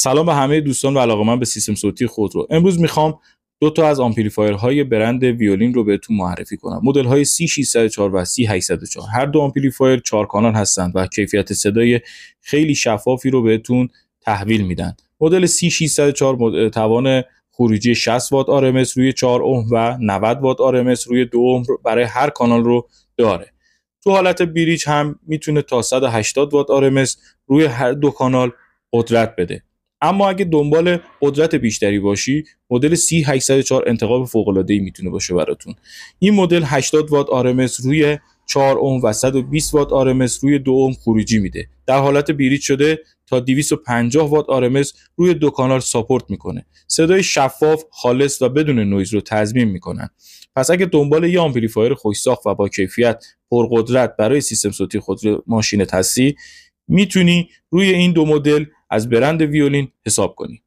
سلام به همه دوستان و علاقه‌مند به سیستم صوتی خودرو. امروز میخوام دو تا از آمپلیفایرهای برند ویولین رو بهتون معرفی کنم. مدل‌های C604 و C804. هر دو آمپلیفایر 4 کانال هستند و کیفیت صدای خیلی شفافی رو بهتون تحویل میدن. مدل C604 توان خروجی 60 وات RMS روی 4 اوم و 90 وات RMS روی 2 اوم برای هر کانال رو داره. تو حالت بریج هم میتونه تا 180 وات RMS روی هر دو کانال قدرت بده. اما اگه دنبال قدرت بیشتری باشی، مدل C804 انتخاب فوق‌العاده‌ای میتونه باشه براتون. این مدل 80 وات RMS روی 4 اوم و 120 وات RMS روی 2 اوم خروجی میده. در حالت بریج شده تا 250 وات RMS روی دو کانال ساپورت میکنه. صدای شفاف، خالص و بدون نویز رو تضمین میکنن. پس اگه دنبال یه آمپلیفایر خوش‌ساخت و با کیفیت پرقدرت برای سیستم صوتی خودرو ماشینت هستی، میتونی روی این دو مدل از برند ویولین حساب کنی.